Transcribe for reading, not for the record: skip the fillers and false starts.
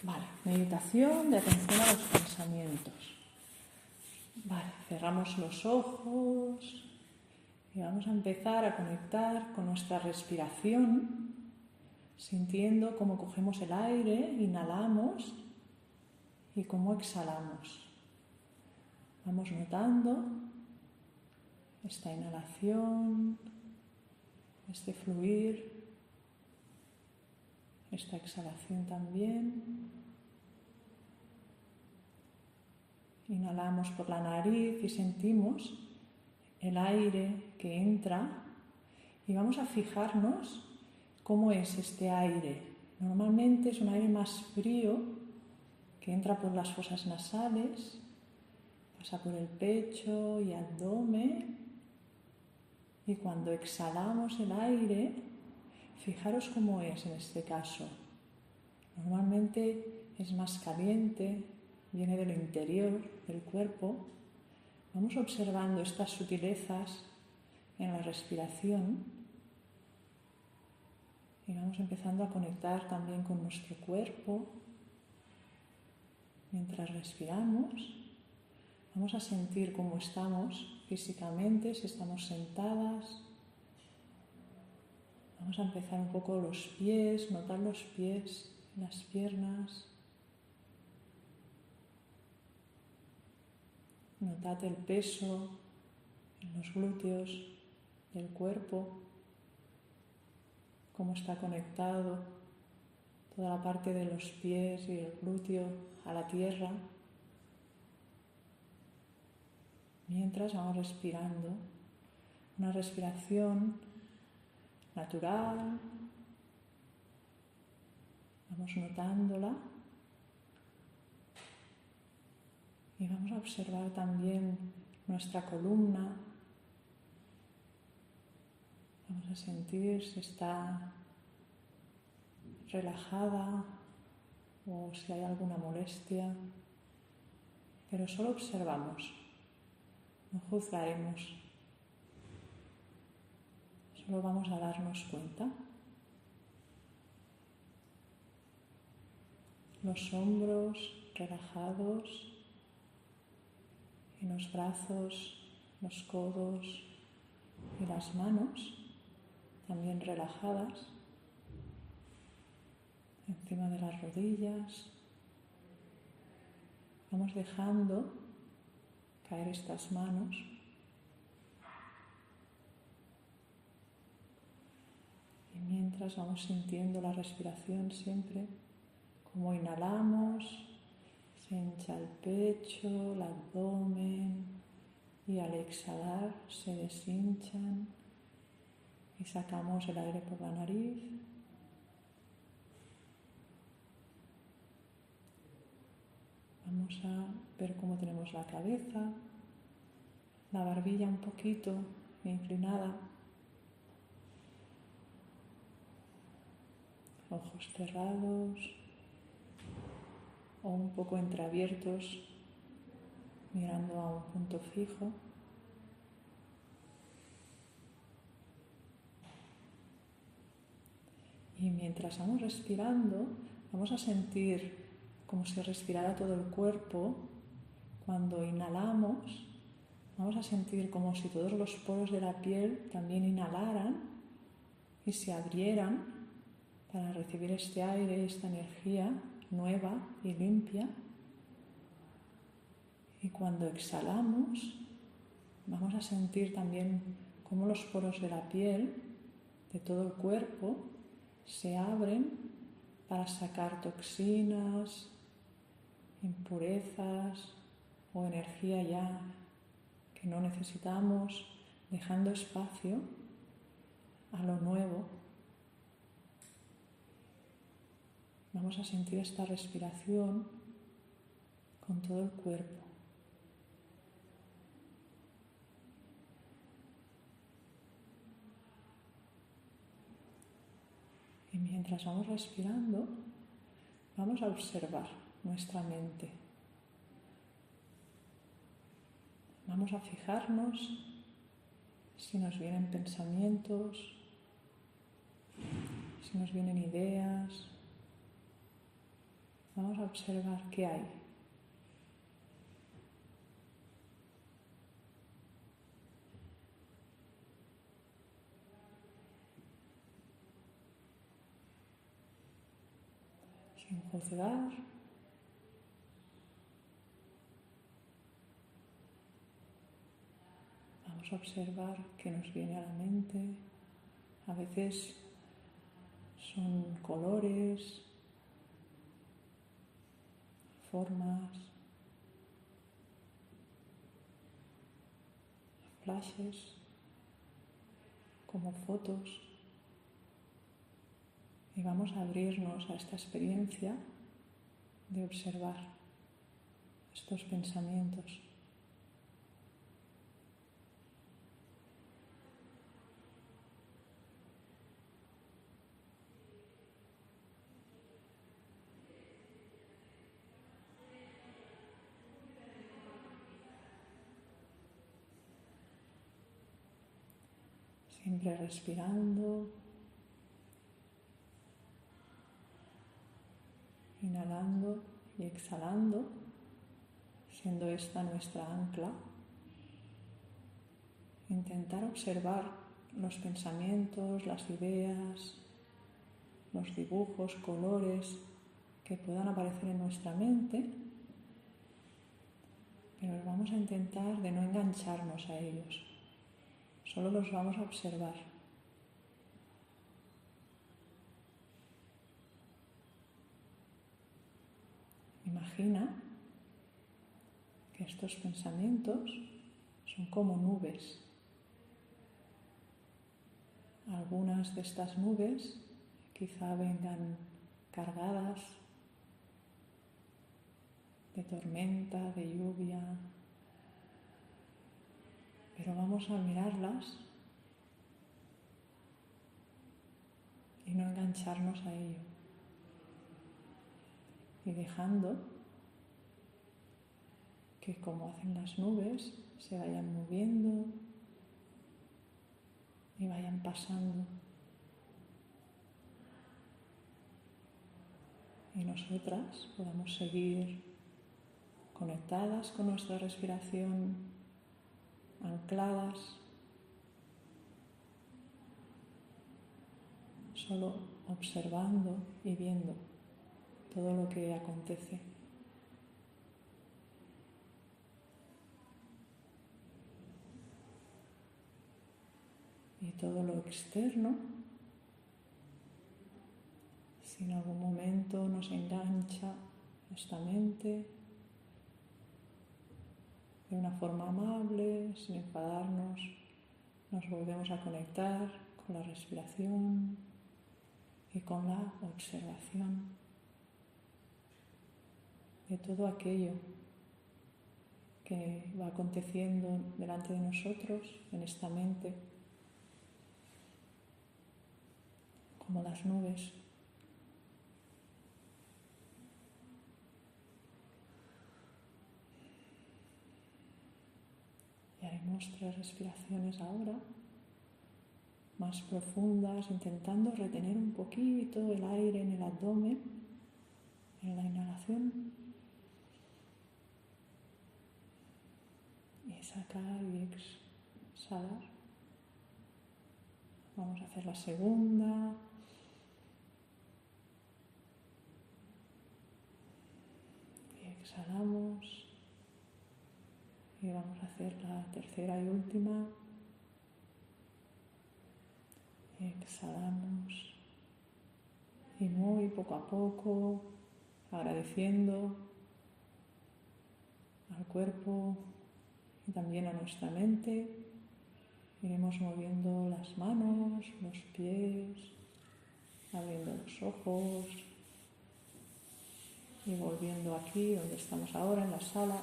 Vale, meditación de atención a los pensamientos. Vale, cerramos los ojos y vamos a empezar a conectar con nuestra respiración, sintiendo cómo cogemos el aire, inhalamos y cómo exhalamos. Vamos notando esta inhalación, este fluir, esta exhalación también. Inhalamos por la nariz y sentimos el aire que entra y vamos a fijarnos cómo es este aire. Normalmente es un aire más frío que entra por las fosas nasales, pasa por el pecho y abdomen y cuando exhalamos el aire, fijaros cómo es en este caso. Normalmente es más caliente, viene del interior del cuerpo. Vamos observando estas sutilezas en la respiración y vamos empezando a conectar también con nuestro cuerpo. Mientras respiramos, vamos a sentir cómo estamos físicamente, si estamos sentadas. Vamos a empezar un poco los pies, notar los pies, las piernas. Notad el peso en los glúteos del cuerpo, cómo está conectado toda la parte de los pies y el glúteo a la tierra. Mientras vamos respirando, una respiración natural, vamos notándola y vamos a observar también nuestra columna. Vamos a sentir si está relajada o si hay alguna molestia, pero solo observamos, no juzgaremos, solo vamos a darnos cuenta. Los hombros relajados y los brazos, los codos y las manos también relajadas encima de las rodillas. Vamos dejando caer estas manos y mientras vamos sintiendo la respiración siempre, como inhalamos, se hincha el pecho, el abdomen y al exhalar se deshinchan y sacamos el aire por la nariz. Vamos a ver cómo tenemos la cabeza, la barbilla un poquito inclinada, ojos cerrados o un poco entreabiertos, mirando a un punto fijo. Y mientras vamos respirando, vamos a sentir como si respirara todo el cuerpo. Cuando inhalamos, vamos a sentir como si todos los poros de la piel también inhalaran y se abrieran para recibir este aire, esta energía nueva y limpia. Y cuando exhalamos, vamos a sentir también cómo los poros de la piel, de todo el cuerpo, se abren para sacar toxinas, impurezas o energía ya que no necesitamos, dejando espacio a lo nuevo. Vamos a sentir esta respiración con todo el cuerpo. Y mientras vamos respirando, vamos a observar nuestra mente. Vamos a fijarnos si nos vienen pensamientos, si nos vienen ideas, Vamos a observar qué hay. Sin juzgar. Vamos a observar qué nos viene a la mente. A veces son colores, formas, flashes, como fotos. Y vamos a abrirnos a esta experiencia de observar estos pensamientos. Siempre respirando, inhalando y exhalando, siendo esta nuestra ancla. Intentar observar los pensamientos, las ideas, los dibujos, colores que puedan aparecer en nuestra mente, pero vamos a intentar de no engancharnos a ellos. Solo los vamos a observar. Imagina que estos pensamientos son como nubes. Algunas de estas nubes quizá vengan cargadas de tormenta, de lluvia, pero vamos a mirarlas y no engancharnos a ello. Y dejando que, como hacen las nubes, se vayan moviendo y vayan pasando. Y nosotras podamos seguir conectadas con nuestra respiración, ancladas, solo observando y viendo todo lo que acontece. Y todo lo externo, si en algún momento nos engancha nuestra mente, de una forma amable, sin enfadarnos, nos volvemos a conectar con la respiración y con la observación de todo aquello que va aconteciendo delante de nosotros, en esta mente, como las nubes. Y haremos 3 respiraciones ahora, más profundas, intentando retener un poquito el aire en el abdomen, en la inhalación, y sacar y exhalar. Vamos a hacer la segunda. Y exhalamos. Y vamos a hacer la tercera y última. Exhalamos. Y muy poco a poco, agradeciendo al cuerpo y también a nuestra mente, iremos moviendo las manos, los pies, abriendo los ojos y volviendo aquí donde estamos ahora, en la sala.